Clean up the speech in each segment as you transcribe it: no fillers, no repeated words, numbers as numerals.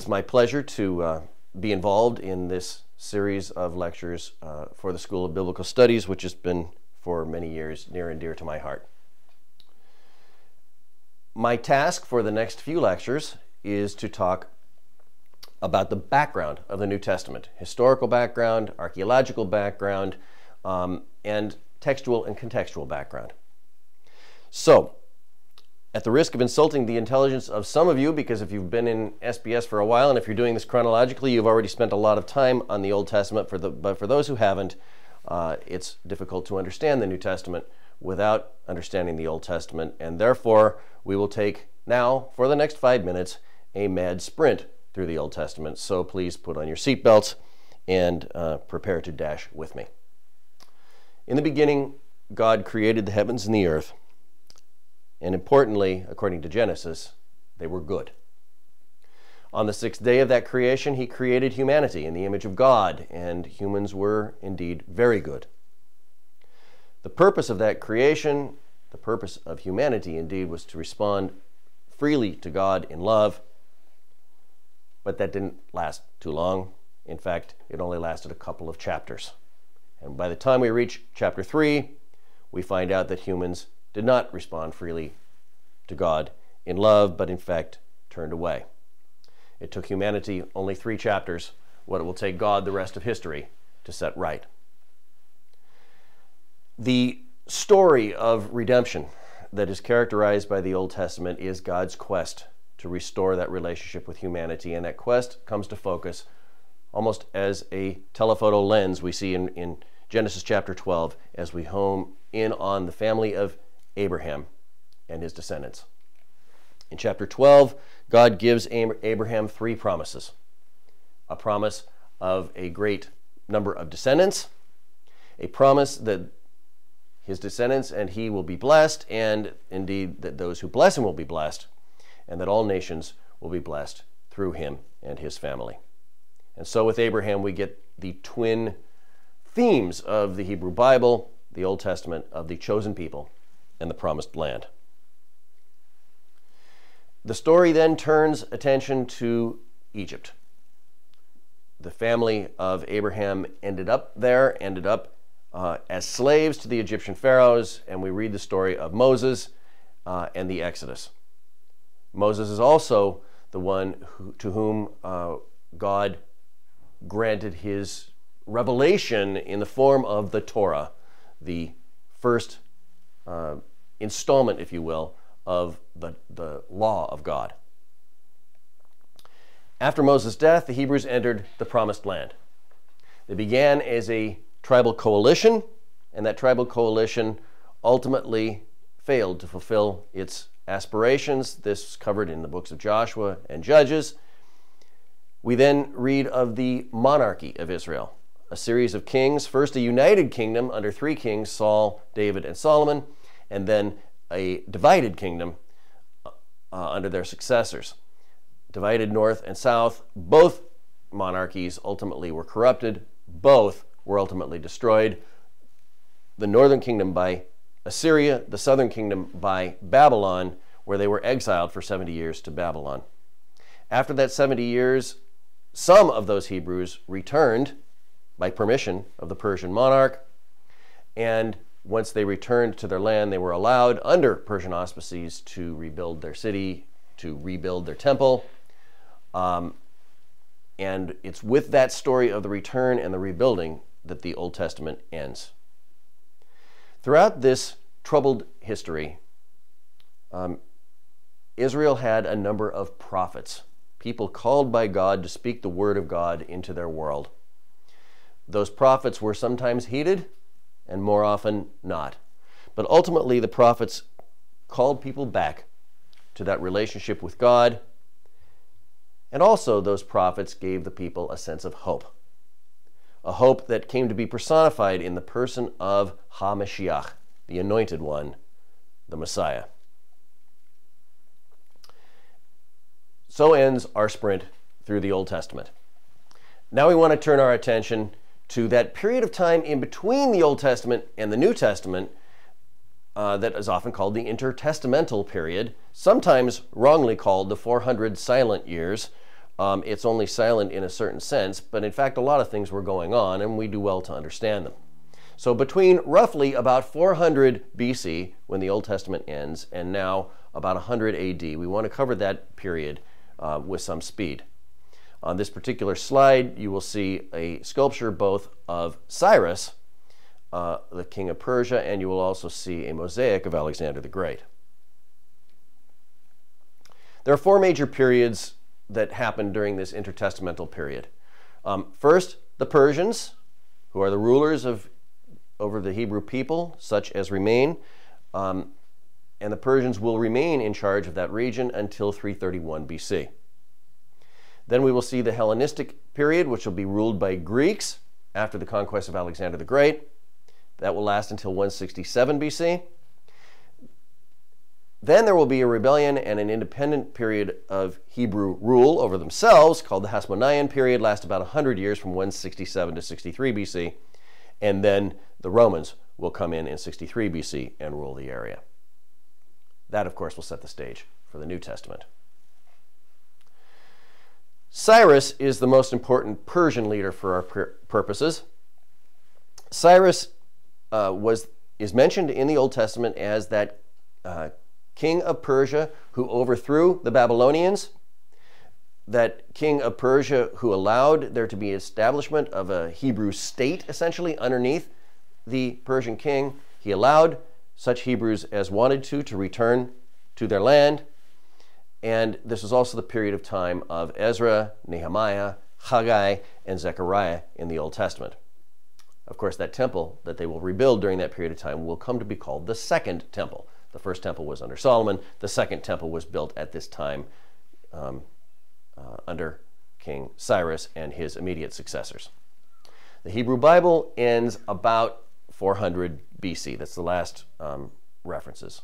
my pleasure to be involved in this series of lectures for the School of Biblical Studies, which has been for many years near and dear to my heart. My task for the next few lectures is to talk about the background of the New Testament, historical background, archaeological background, and textual and contextual background. So, at the risk of insulting the intelligence of some of you, because if you've been in SBS for a while, and if you're doing this chronologically, you've already spent a lot of time on the Old Testament, but for those who haven't, it's difficult to understand the New Testament without understanding the Old Testament, and therefore we will take now, for the next 5 minutes, a mad sprint through the Old Testament. So please put on your seatbelts and prepare to dash with me. In the beginning, God created the heavens and the earth, and importantly, according to Genesis, they were good. On the sixth day of that creation, he created humanity in the image of God, and humans were indeed very good. The purpose of that creation, the purpose of humanity indeed, was to respond freely to God in love, but that didn't last too long. In fact, it only lasted a couple of chapters. And by the time we reach chapter 3, we find out that humans did not respond freely to God in love, but in fact turned away. It took humanity only 3 chapters, what it will take God the rest of history to set right. The story of redemption that is characterized by the Old Testament is God's quest to restore that relationship with humanity, and that quest comes to focus almost as a telephoto lens we see in Genesis chapter 12 as we home in on the family of Abraham and his descendants. In chapter 12, God gives Abraham 3 promises. A promise of a great number of descendants, a promise that his descendants and he will be blessed, and indeed that those who bless him will be blessed, and that all nations will be blessed through him and his family. And so with Abraham, we get the twin themes of the Hebrew Bible, the Old Testament, of the chosen people and the promised land. The story then turns attention to Egypt. The family of Abraham ended up as slaves to the Egyptian pharaohs, and we read the story of Moses and the Exodus. Moses is also the one to whom God granted his revelation in the form of the Torah, the first installment, if you will, of the law of God. After Moses' death, the Hebrews entered the Promised Land. They began as a tribal coalition, and that tribal coalition ultimately failed to fulfill its aspirations. This is covered in the books of Joshua and Judges. We then read of the monarchy of Israel, a series of kings, first a united kingdom under 3 kings, Saul, David, and Solomon, and then a divided kingdom under their successors. Divided north and south, both monarchies ultimately were corrupted, both were ultimately destroyed. The northern kingdom by Assyria, the southern kingdom by Babylon, where they were exiled for 70 years to Babylon. After that 70 years, some of those Hebrews returned by permission of the Persian monarch, and once they returned to their land, they were allowed, under Persian auspices, to rebuild their city, to rebuild their temple. And it's with that story of the return and the rebuilding that the Old Testament ends. Throughout this troubled history, Israel had a number of prophets, people called by God to speak the word of God into their world. Those prophets were sometimes heeded, and more often not. But ultimately, the prophets called people back to that relationship with God, and also those prophets gave the people a sense of hope. A hope that came to be personified in the person of HaMashiach, the Anointed One, the Messiah. So ends our sprint through the Old Testament. Now we want to turn our attention to that period of time in between the Old Testament and the New Testament that is often called the intertestamental period, sometimes wrongly called the 400 silent years, It's only silent in a certain sense, but in fact a lot of things were going on, and we do well to understand them. So between roughly about 400 BC, when the Old Testament ends, and now about 100 AD, we want to cover that period with some speed. On this particular slide, you will see a sculpture both of Cyrus, the king of Persia, and you will also see a mosaic of Alexander the Great. There are four major periods that happened during this intertestamental period. First, the Persians, who are the rulers over the Hebrew people, such as remain, and the Persians will remain in charge of that region until 331 BC. Then we will see the Hellenistic period, which will be ruled by Greeks after the conquest of Alexander the Great. That will last until 167 BC. Then there will be a rebellion and an independent period of Hebrew rule over themselves called the Hasmonean period, last about 100 years from 167 to 63 BC. And then the Romans will come in 63 BC and rule the area. That, of course, will set the stage for the New Testament. Cyrus is the most important Persian leader for our purposes. Cyrus is mentioned in the Old Testament as that king of Persia who overthrew the Babylonians, that king of Persia who allowed there to be establishment of a Hebrew state, essentially, underneath the Persian king. He allowed such Hebrews as wanted to return to their land. And this was also the period of time of Ezra, Nehemiah, Haggai, and Zechariah in the Old Testament. Of course, that temple that they will rebuild during that period of time will come to be called the Second Temple. The first temple was under Solomon. The second temple was built at this time under King Cyrus and his immediate successors. The Hebrew Bible ends about 400 BC. That's the last references.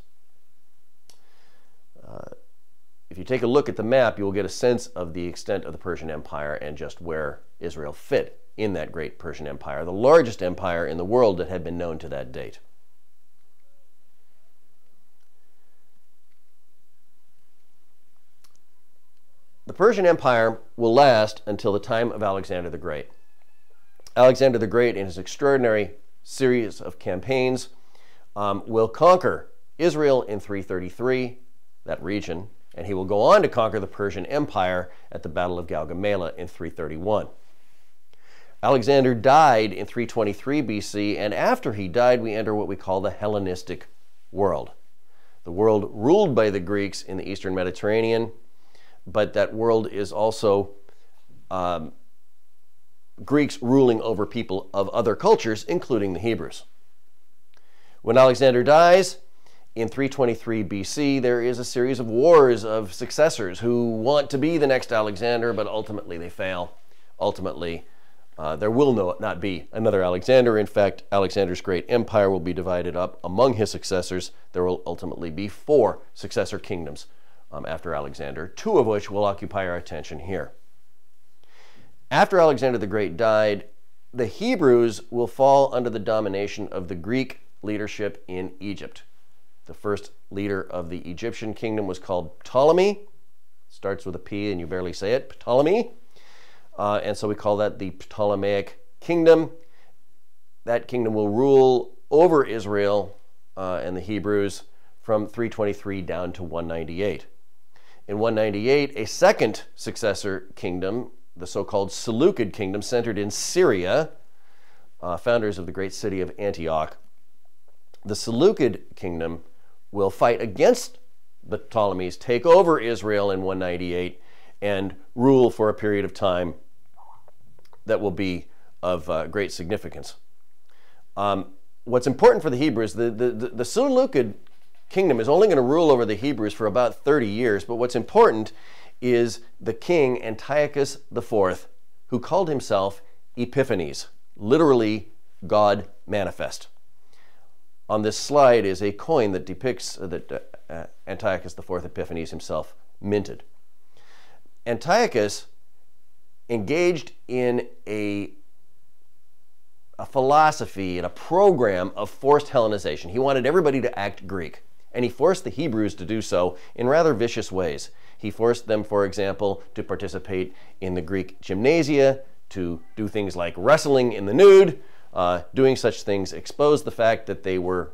If you take a look at the map, you will get a sense of the extent of the Persian Empire and just where Israel fit in that great Persian Empire, the largest empire in the world that had been known to that date. The Persian Empire will last until the time of Alexander the Great. Alexander the Great, in his extraordinary series of campaigns, will conquer Israel in 333, that region, and he will go on to conquer the Persian Empire at the Battle of Gaugamela in 331. Alexander died in 323 BC, and after he died, we enter what we call the Hellenistic world. The world ruled by the Greeks in the Eastern Mediterranean, but that world is also Greeks ruling over people of other cultures, including the Hebrews. When Alexander dies, in 323 BC, there is a series of wars of successors who want to be the next Alexander, but ultimately they fail. Ultimately, there will not be another Alexander. In fact, Alexander's great empire will be divided up among his successors. There will ultimately be 4 successor kingdoms after Alexander, 2 of which will occupy our attention here. After Alexander the Great died, the Hebrews will fall under the domination of the Greek leadership in Egypt. The first leader of the Egyptian kingdom was called Ptolemy. Starts with a P and you barely say it, Ptolemy. And so we call that the Ptolemaic kingdom. That kingdom will rule over Israel and the Hebrews from 323 down to 198. In 198, a second successor kingdom, the so-called Seleucid kingdom, centered in Syria, founders of the great city of Antioch. The Seleucid kingdom will fight against the Ptolemies, take over Israel in 198, and rule for a period of time that will be of great significance. What's important for the Hebrews, the Seleucid kingdom is only going to rule over the Hebrews for about 30 years, but what's important is the king Antiochus IV, who called himself Epiphanes, literally God manifest. On this slide is a coin that depicts that Antiochus IV Epiphanes himself minted. Antiochus engaged in a philosophy and a program of forced Hellenization. He wanted everybody to act Greek, and he forced the Hebrews to do so in rather vicious ways. He forced them, for example, to participate in the Greek gymnasia, to do things like wrestling in the nude. Doing such things exposed the fact that they were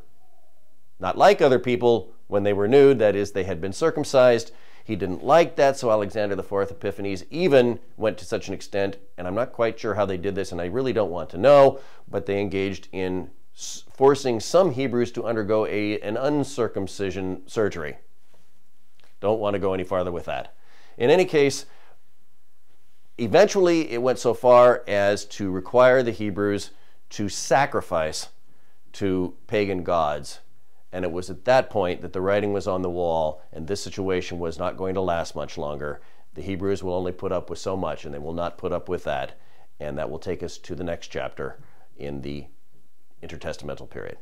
not like other people when they were nude, that is, they had been circumcised. He didn't like that, so Alexander IV Epiphanes even went to such an extent, and I'm not quite sure how they did this, and I really don't want to know, but they engaged in forcing some Hebrews to undergo an uncircumcision surgery. Don't want to go any farther with that. In any case, eventually it went so far as to require the Hebrews to sacrifice to pagan gods. And it was at that point that the writing was on the wall, and this situation was not going to last much longer. The Hebrews will only put up with so much, and they will not put up with that. And that will take us to the next chapter in the intertestamental period.